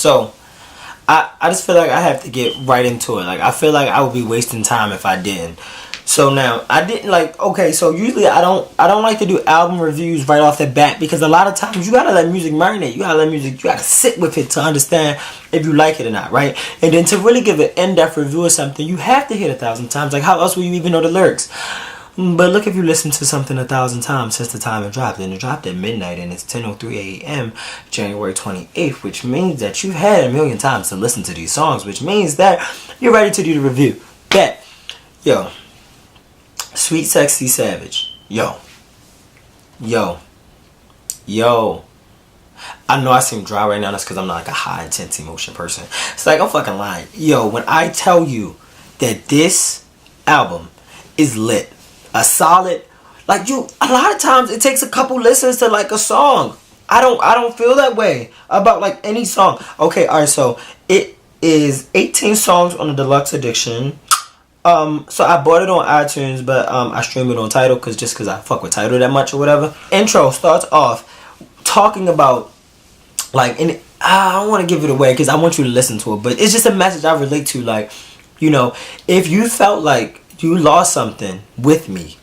So I just feel like I have to get right into it. Like, I feel like I would be wasting time if I didn't. So now, I didn't like, okay, so usually I don't like to do album reviews right off the bat, because a lot of times you gotta let music marinate. You gotta sit with it to understand if you like it or not, right? And then to really give an in-depth review of something, you have to hear it 1,000 times. Like, how else will you even know the lyrics? But look, if you listen to something 1,000 times since the time it dropped, and it dropped at midnight, and it's 10:03 a.m. January 28th, which means that you've had 1,000,000 times to listen to these songs, which means that you're ready to do the review. Bet. Yo. SweetSexySavage. Yo. I know I seem dry right now. That's because I'm not like a high intense emotion person. It's like, I'm fucking lying. Yo, when I tell you that this album is lit, a solid, like, a lot of times it takes a couple listens to like a song. I don't feel that way about like any song. Okay, alright, so it is 18 songs on the deluxe edition. So I bought it on iTunes, but I stream it on Tidal because I fuck with Tidal that much or whatever. Intro starts off talking about like, and I don't want to give it away because I want you to listen to it, but it's just a message I relate to. Like, you know, if you felt like you lost something with me,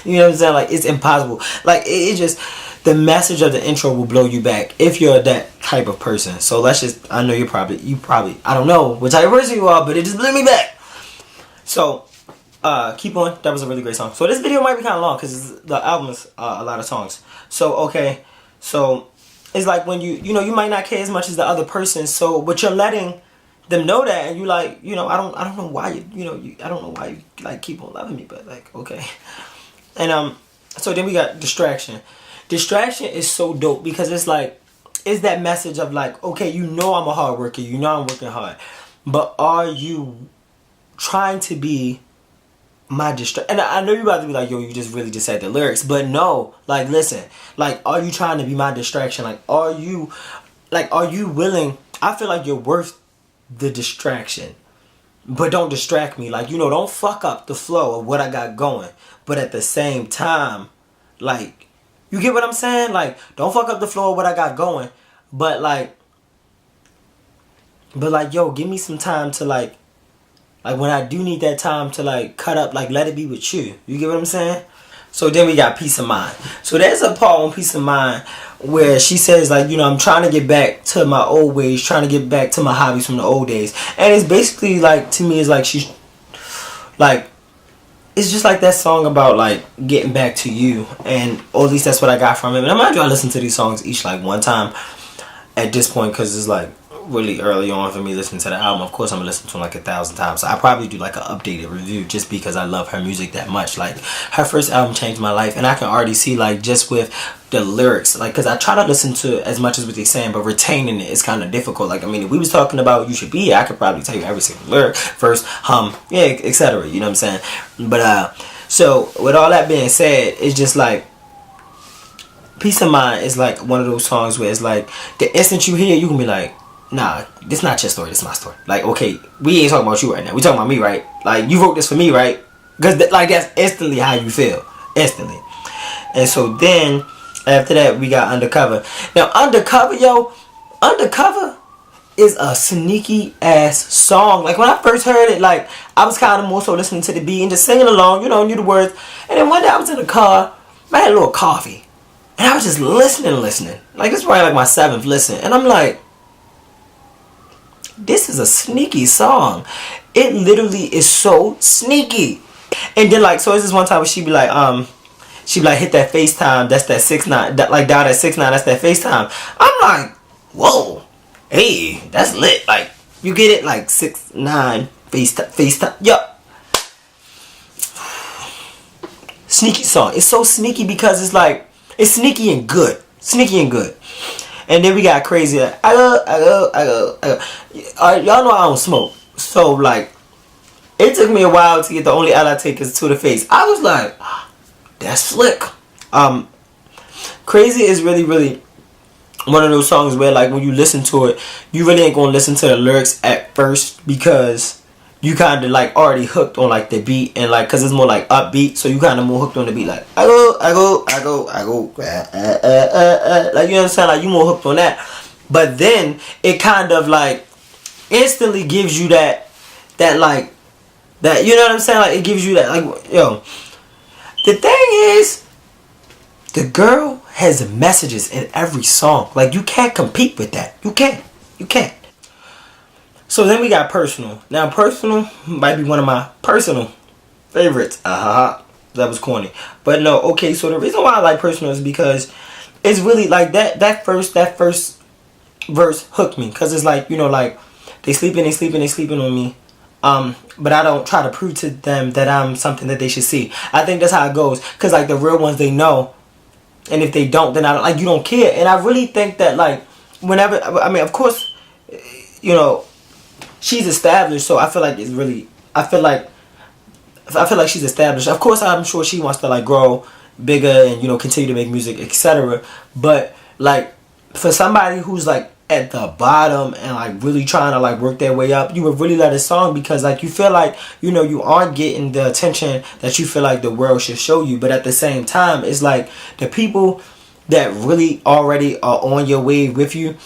you know what I'm saying? Like, it's impossible. Like, it just, the message of the intro will blow you back if you're that type of person. So let's just, I know you probably, I don't know what type of person you are, but it just blew me back. So, keep on. That was a really great song. So this video might be kind of long because the album is a lot of songs. So, okay. So, it's like when you might not care as much as the other person. So, but you're letting them know that, and you like, I don't know why I don't know why you like keep on loving me, but like, okay. And so then we got Distraction. Distraction is so dope because it's like, it's that message of like, okay, I'm a hard worker, I'm working hard, but are you trying to be my distraction? And I know you're about to be like, yo, you just really just said the lyrics, but no, like, listen, like, are you trying to be my distraction? Like, are you willing? I feel like you're worth the distraction, but don't distract me. Like, don't fuck up the flow of what I got going, but at the same time, like, you get what I'm saying? Like, don't fuck up the flow of what I got going, but like, yo, give me some time to like when I do need that time to like cut up, like, let it be with you. You get what I'm saying? So then we got Peace of Mind. So there's a part on Peace of Mind where she says like, I'm trying to get back to my old ways, trying to get back to my hobbies from the old days. And it's basically like, to me, it's like she's like, it's just like that song about like getting back to you, and or at least that's what I got from it. And mind you, I listen to these songs each like one time at this point because it's like really early on for me listening to the album. Of course I'm gonna listen to it like 1,000 times, so I probably do like an updated review just because I love her music that much. Like, her first album changed my life, and I can already see like just with the lyrics, like, because I try to listen to as much as what they're saying, but retaining it is kind of difficult. Like, I mean, if we was talking about You Should Be Here, I could probably tell you every single lyric, verse, hum, yeah, etc. You know what I'm saying? But so with all that being said, it's just like Peace of Mind is like one of those songs where it's like the instant you hear it, you can be like, nah, this not your story, this is my story. Like, okay, we ain't talking about you right now, we talking about me, right? Like, you wrote this for me, right? Because like, that's instantly how you feel, instantly. And so then after that we got Undercover. Now Undercover is a sneaky ass song. Like, when I first heard it, like, I was kind of more so listening to the beat and just singing along, knew the words. And then one day I was in the car, I had a little coffee, and I was just listening. Like, it's probably like my 7th listen, and I'm like, this is a sneaky song. It literally is so sneaky. And then like, so it's this one time where she be like, hit that FaceTime, that's that 6ix9ine, that like dial that 6ix9ine, that's that FaceTime. I'm like, whoa, hey, that's lit. Like, you get it? Like 6ix9ine FaceTime. Yup. Sneaky song. It's so sneaky because it's like, it's sneaky and good. And then we got Crazy. I go. Y'all know I don't smoke. So like, it took me a while to get the only L I take is To The Face. I was like, that's slick. Crazy is really, really one of those songs where like when you listen to it, you really ain't gonna listen to the lyrics at first because you kind of like already hooked on like the beat, and like, cause it's more like upbeat, so you kind of more hooked on the beat. Like, I go, like, you know what I'm saying? Like, you more hooked on that. But then it kind of like instantly gives you that like that, you know what I'm saying? Like it gives you that like, yo. The thing is, the girl has messages in every song. Like you can't compete with that. You can't. You can't. So then we got Personal. Now Personal might be one of my personal favorites. That was corny. But no, okay, so the reason why I like Personal is because it's really like that first verse hooked me. Cause it's like, you know, like they sleeping on me. But I don't try to prove to them that I'm something that they should see. I think that's how it goes. Cause like the real ones, they know. And if they don't, then I don't, like, you don't care. And I really think that like whenever, I mean, of course, you know, she's established. So I feel like it's really, I feel like she's established. Of course, I'm sure she wants to like grow bigger and, you know, continue to make music, etc. But like for somebody who's like at the bottom and like really trying to like work their way up, you would really love this song because like you feel like, you know, you aren't getting the attention that you feel like the world should show you. But at the same time, it's like the people that really already are on your wave with you,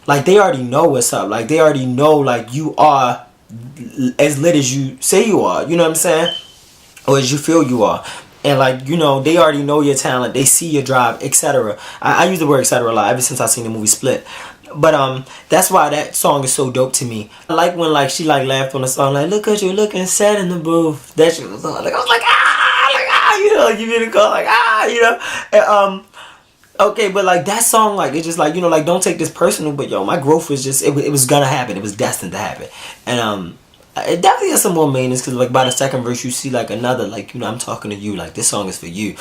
like they already know what's up. Like they already know like you are as lit as you say you are. You know what I'm saying? Or as you feel you are. And like, you know, they already know your talent. They see your drive, etc. I use the word etc. a lot ever since I seen the movie Split. But that's why that song is so dope to me. I like when like she like laughed on the song, like look at you looking sad in the booth. That shit was on. Like I was like you know, like you made it call like you know. And, okay, but like that song, like it's just like, you know, like don't take this personal, but yo, my growth was just it was gonna happen. It was destined to happen. And it definitely has some more meanings because like by the second verse you see like another, like, you know, I'm talking to you, like this song is for you.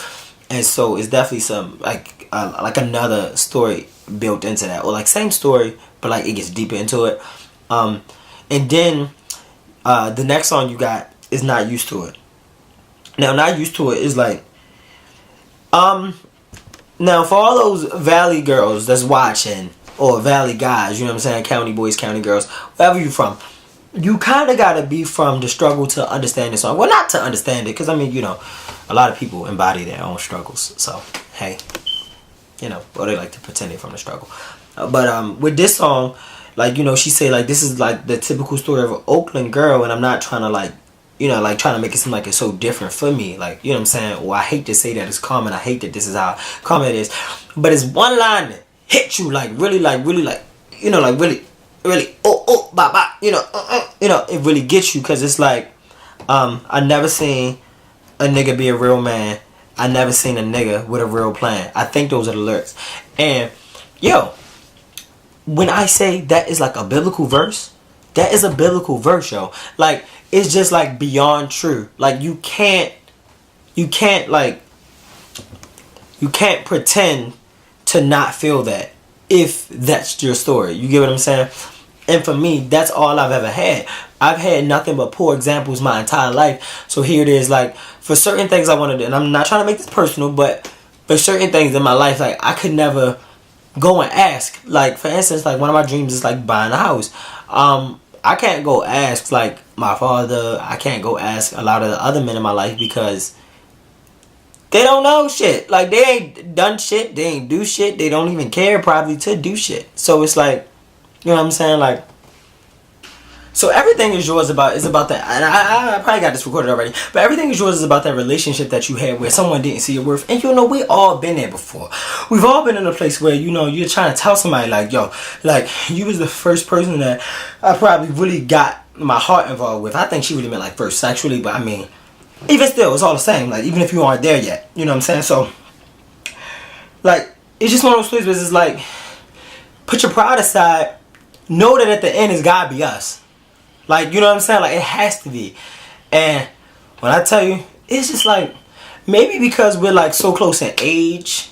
And so it's definitely some like another story built into that, or like same story but like it gets deeper into it. And then the next song you got is Not Used to It. Now Not Used to It is like now for all those Valley girls that's watching, or Valley guys, you know what I'm saying, county boys, county girls, wherever you from, you kind of gotta be from the struggle to understand this song. Well, not to understand it, because I mean, you know, a lot of people embody their own struggles. So, hey, you know, or they like to pretend they're from the struggle. But with this song, like, you know, she say like this is like the typical story of an Oakland girl, and I'm not trying to like, you know, like trying to make it seem like it's so different for me. Like, you know what I'm saying? Well, I hate to say that it's common. I hate that this is how common it is. But it's one line that hit you like really, you know, like really, ba ba, you know, it really gets you because it's like, I never seen a nigga be a real man. I never seen a nigga with a real plan. I think those are the lyrics. And yo, when I say that is like a biblical verse, that is a biblical verse, yo. Like it's just like beyond true. Like you can't pretend to not feel that if that's your story. You get what I'm saying? And for me, that's all I've ever had. I've had nothing but poor examples my entire life. So here it is, like, for certain things I want to do, and I'm not trying to make this personal, but for certain things in my life, like, I could never go and ask. Like, for instance, like, one of my dreams is, like, buying a house. I can't go ask, like, my father. I can't go ask a lot of the other men in my life because they don't know shit. Like, they ain't done shit. They ain't do shit. They don't even care, probably, to do shit. So it's like, you know what I'm saying? Like, so everything is yours is about that. And I probably got this recorded already. But everything is yours is about that relationship that you had where someone didn't see your worth. And you know, we all been there before. We've all been in a place where, you know, you're trying to tell somebody like, yo, like, you was the first person that I probably really got my heart involved with. I think she really meant like first sexually. But I mean, even still, it's all the same. Like, even if you aren't there yet. You know what I'm saying? So, like, it's just one of those places where it's like, put your pride aside. Know that at the end it's gotta be us. Like, you know what I'm saying? Like, it has to be. And when I tell you, it's just like, maybe because we're like so close in age,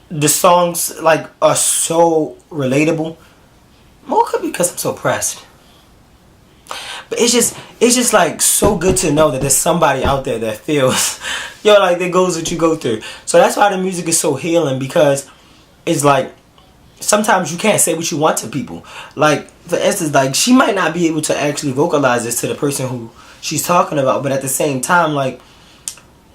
the songs like are so relatable. More could be because I'm so pressed. But it's just like so good to know that there's somebody out there that feels, yo, like that goes what you go through. So that's why the music is so healing, because it's like, sometimes you can't say what you want to people. Like, for instance, like, she might not be able to actually vocalize this to the person who she's talking about, but at the same time, like,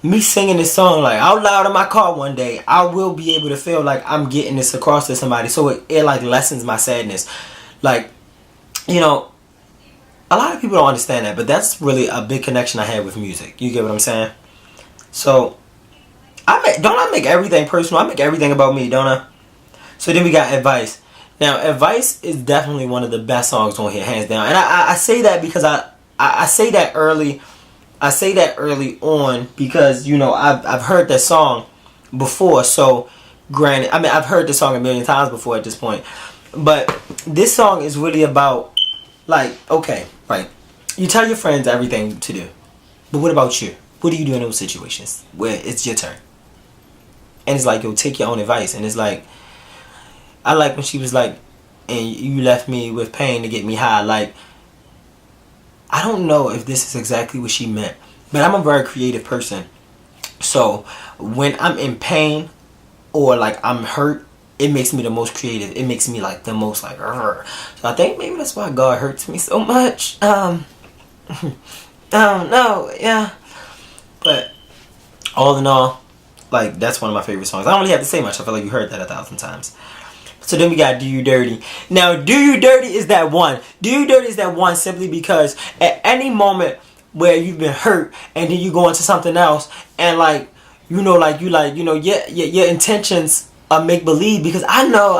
me singing this song like out loud in my car one day, I will be able to feel like I'm getting this across to somebody. So it like lessens my sadness. Like, you know, a lot of people don't understand that, but that's really a big connection I have with music. You get what I'm saying? So don't I make everything personal? I make everything about me, don't I? So then we got Advice. Now, Advice is definitely one of the best songs on here, hands down. And I say that because I say that early. I say that early on because, you know, I've heard that song before. So, granted, I mean, I've heard this song a million times before at this point. But this song is really about, like, okay, right. You tell your friends everything to do. But what about you? What do you do in those situations where it's your turn? And it's like, yo, take your own advice. And it's like, I like when she was like, and you left me with pain to get me high. Like, I don't know if this is exactly what she meant, but I'm a very creative person. So when I'm in pain or like I'm hurt, it makes me the most creative. It makes me like the most like, Rrr. So I think maybe that's why God hurts me so much. I don't know, yeah. But all in all, like, that's one of my favorite songs. I don't really have to say much. I feel like you heard that 1,000 times. So then we got Do You Dirty. Now, Do You Dirty is that one. Do You Dirty is that one simply because at any moment where you've been hurt and then you go into something else and like, you know, like you like, you know, your intentions are make believe because I know.